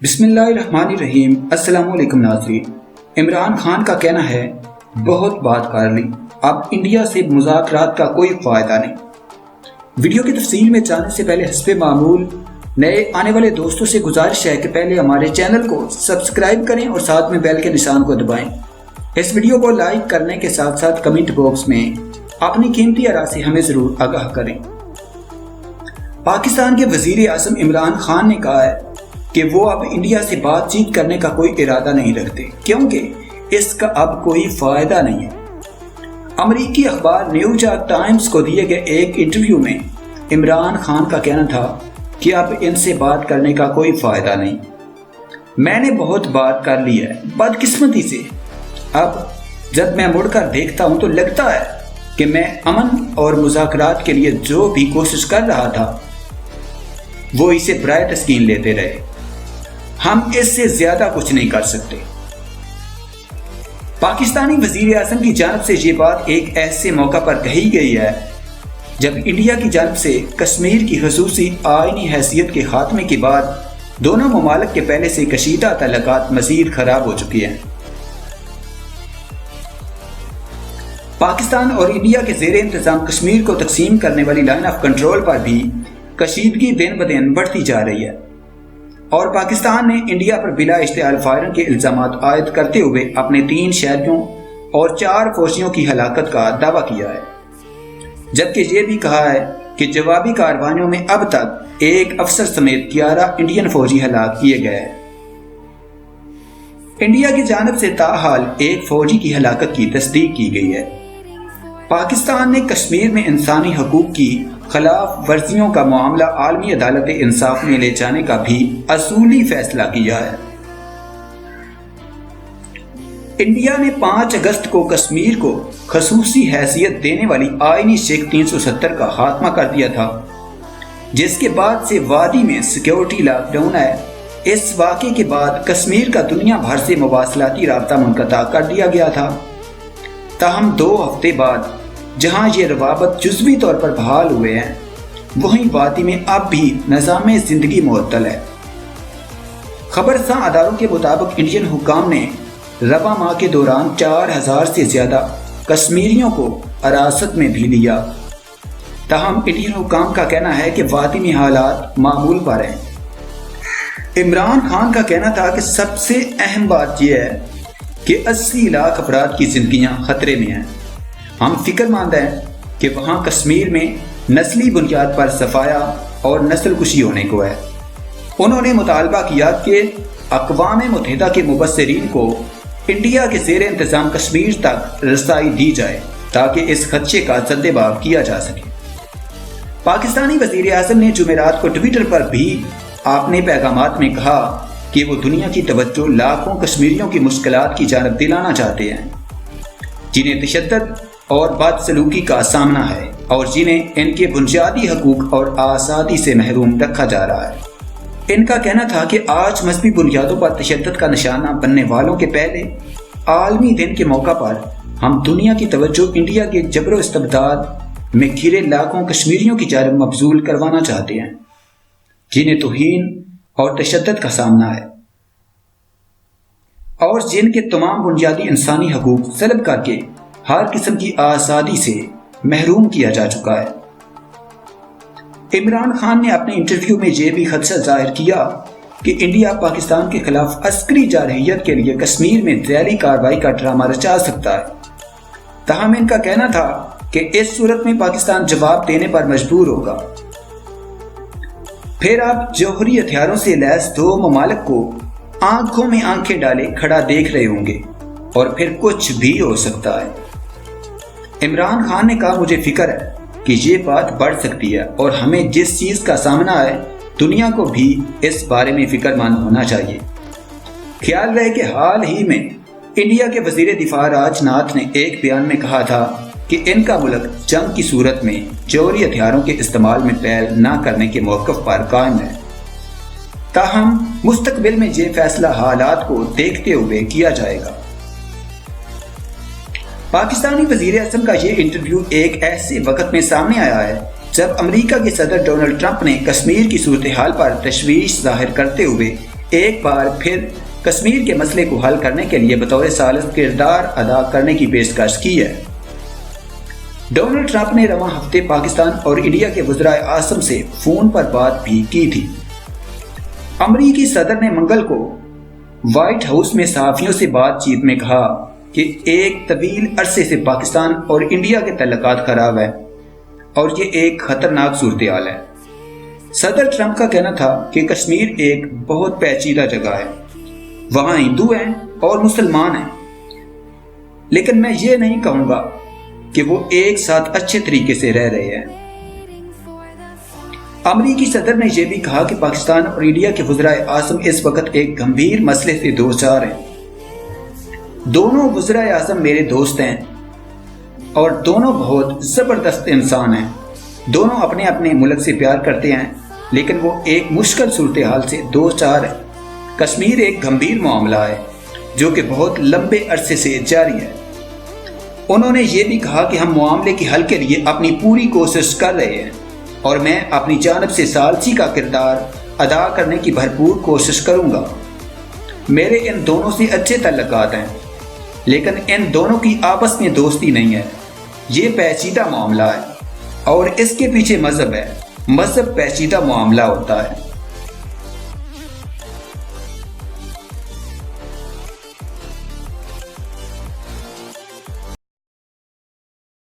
بسم اللہ الرحمن الرحیم۔ السلام علیکم ناظرین۔ عمران خان کا کہنا ہے بہت بات کر لی، اب انڈیا سے مذاکرات کا کوئی فائدہ نہیں۔ ویڈیو کی تفصیل میں جانے سے پہلے حسب معمول نئے آنے والے دوستوں سے گزارش ہے کہ پہلے ہمارے چینل کو سبسکرائب کریں اور ساتھ میں بیل کے نشان کو دبائیں۔ اس ویڈیو کو لائک کرنے کے ساتھ ساتھ کمنٹ باکس میں اپنی قیمتی آراء سے ہمیں ضرور آگاہ کریں۔ پاکستان کے وزیر اعظم عمران خان نے کہا ہے کہ وہ اب انڈیا سے بات چیت کرنے کا کوئی ارادہ نہیں رکھتے کیونکہ اس کا اب کوئی فائدہ نہیں ہے۔ امریکی اخبار نیو یارک ٹائمز کو دیے گئے ایک انٹرویو میں عمران خان کا کہنا تھا کہ اب ان سے بات کرنے کا کوئی فائدہ نہیں، میں نے بہت بات کر لی ہے بدقسمتی سے۔ اب جب میں مڑ کر دیکھتا ہوں تو لگتا ہے کہ میں امن اور مذاکرات کے لیے جو بھی کوشش کر رہا تھا وہ اسے برائے تسکین لیتے رہے، ہم اس سے زیادہ کچھ نہیں کر سکتے۔ پاکستانی وزیر اعظم کی جانب سے یہ بات ایک ایسے موقع پر کہی گئی ہے جب انڈیا کی جانب سے کشمیر کی خصوصی آئینی حیثیت کے خاتمے کے بعد دونوں ممالک کے پہلے سے کشیدہ تعلقات مزید خراب ہو چکے ہیں۔ پاکستان اور انڈیا کے زیر انتظام کشمیر کو تقسیم کرنے والی لائن آف کنٹرول پر بھی کشیدگی دن بدن بڑھتی جا رہی ہے، اور پاکستان نے انڈیا پر بلا اشتعال فائرنگ کے الزامات عائد کرتے ہوئے اپنے 3 شہریوں اور 4 فوجیوں کی ہلاکت کا دعویٰ کیا ہے، جبکہ یہ بھی کہا ہے کہ جوابی کارروائیوں میں اب تک 1 افسر سمیت 11 انڈین فوجی ہلاک کیے گئے ہیں۔ انڈیا کی جانب سے تاحال 1 فوجی کی ہلاکت کی تصدیق کی گئی ہے۔ پاکستان نے کشمیر میں انسانی حقوق کی خلاف ورزیوں کا معاملہ عالمی عدالت انصاف میں لے جانے کا بھی اصولی فیصلہ کیا ہے۔ انڈیا نے 5 اگست کو کشمیر کو خصوصی حیثیت دینے والی آئینی شیک 370 کا خاتمہ کر دیا تھا، جس کے بعد سے وادی میں سیکیورٹی لاک ڈاؤن ہے۔ اس واقعے کے بعد کشمیر کا دنیا بھر سے مواصلاتی رابطہ منقطع کر دیا گیا تھا۔ تاہم 2 ہفتے بعد جہاں یہ روابط جزوی طور پر بحال ہوئے ہیں، وہیں وادی میں اب بھی نظام زندگی معطل ہے۔ خبرساں اداروں کے مطابق انڈین حکام نے رواں ماہ کے دوران 4000 سے زیادہ کشمیریوں کو حراست میں بھی لیا۔ تاہم انڈین حکام کا کہنا ہے کہ وادی میں حالات معمول پر ہیں۔ عمران خان کا کہنا تھا کہ سب سے اہم بات یہ ہے کہ 80 لاکھ افراد کی زندگیاں خطرے میں ہیں۔ ہم فکر مند ہیں کہ وہاں کشمیر میں نسلی بنیاد پر صفایا اور نسل کشی ہونے کو ہے۔ انہوں نے مطالبہ کیا کہ اقوام متحدہ کے مبصرین کو انڈیا کے زیر انتظام کشمیر تک رسائی دی جائے تاکہ اس خدشے کا زدباب کیا جا سکے۔ پاکستانی وزیر اعظم نے جمعرات کو ٹویٹر پر بھی اپنے پیغامات میں کہا کہ وہ دنیا کی توجہ لاکھوں کشمیریوں کی مشکلات کی جانب دلانا چاہتے ہیں، جنہیں تشدد اور بدسلوکی کا سامنا ہے اور جنہیں ان کے بنیادی حقوق اور آزادی سے محروم رکھا جا رہا ہے۔ ان کا کہنا تھا کہ آج مذہبی بنیادوں پر تشدد کا نشانہ بننے والوں کے پہلے عالمی دن کے موقع پر ہم دنیا کی توجہ انڈیا کے جبر و استبداد میں گھرے لاکھوں کشمیریوں کی جانب مبذول کروانا چاہتے ہیں، جنہیں توہین اور تشدد کا سامنا ہے اور جن کے تمام بنیادی انسانی حقوق سلب کر کے ہر قسم کی آزادی سے محروم کیا جا چکا ہے۔ عمران خان نے اپنے انٹرویو میں یہ بھی خدشہ ظاہر کیا کہ انڈیا پاکستان کے خلاف عسکری جارحیت کے لیے کشمیر میں ذیلی کارروائی کا ڈرامہ رچا سکتا ہے۔ تاہم ان کا کہنا تھا کہ اس صورت میں پاکستان جواب دینے پر مجبور ہوگا۔ پھر آپ جوہری ہتھیاروں سے لیس 2 ممالک کو آنکھوں میں آنکھیں ڈالے کھڑا دیکھ رہے ہوں گے اور پھر کچھ بھی ہو سکتا ہے۔ عمران خان نے کہا، مجھے فکر ہے کہ یہ بات بڑھ سکتی ہے اور ہمیں جس چیز کا سامنا ہے دنیا کو بھی اس بارے میں فکر مند ہونا چاہیے۔ خیال رہے کہ حال ہی میں انڈیا کے وزیر دفاع راج ناتھ نے ایک بیان میں کہا تھا کہ ان کا ملک جنگ کی صورت میں جوہری ہتھیاروں کے استعمال میں پہل نہ کرنے کے موقف پر قائم ہے، تاہم مستقبل میں یہ فیصلہ حالات کو دیکھتے ہوئے کیا جائے گا۔ پاکستانی وزیر اعظم کا یہ انٹرویو ایک ایسے وقت میں سامنے آیا ہے جب امریکہ کے صدر ڈونلڈ ٹرمپ نے کشمیر کی صورتحال پر تشویش ظاہر کرتے ہوئے ایک بار پھر کشمیر کے مسئلے کو حل کرنے کے لیے بطور ثالث کردار ادا کرنے کی پیشکش کی ہے۔ ڈونلڈ ٹرمپ نے رواں ہفتے پاکستان اور انڈیا کے وزرائے اعظم سے فون پر بات بھی کی تھی۔ امریکی صدر نے منگل کو وائٹ ہاؤس میں صحافیوں سے بات چیت میں کہا کہ ایک طویل عرصے سے پاکستان اور انڈیا کے تعلقات خراب ہیں اور یہ ایک خطرناک صورتحال ہے۔ صدر ٹرمپ کا کہنا تھا کہ کشمیر ایک بہت پیچیدہ جگہ ہے، وہاں ہندو ہیں اور مسلمان ہیں، لیکن میں یہ نہیں کہوں گا کہ وہ ایک ساتھ اچھے طریقے سے رہ رہے ہیں۔ امریکی صدر نے یہ بھی کہا کہ پاکستان اور انڈیا کے وزرائے اعظم اس وقت ایک گمبھیر مسئلے سے دوچار ہیں۔ دونوں وزرائے اعظم میرے دوست ہیں اور دونوں بہت زبردست انسان ہیں۔ دونوں اپنے اپنے ملک سے پیار کرتے ہیں، لیکن وہ ایک مشکل صورتحال سے دوچار ہیں۔ کشمیر ایک گمبھیر معاملہ ہے جو کہ بہت لمبے عرصے سے جاری ہے۔ انہوں نے یہ بھی کہا کہ ہم معاملے کے حل کے لیے اپنی پوری کوشش کر رہے ہیں اور میں اپنی جانب سے ثالثی کا کردار ادا کرنے کی بھرپور کوشش کروں گا۔ میرے ان دونوں سے اچھے تعلقات ہیں، لیکن ان دونوں کی آپس میں دوستی نہیں ہے۔ یہ پیچیدہ معاملہ ہے اور اس کے پیچھے مذہب ہے۔ مذہب پیچیدہ معاملہ ہوتا ہے۔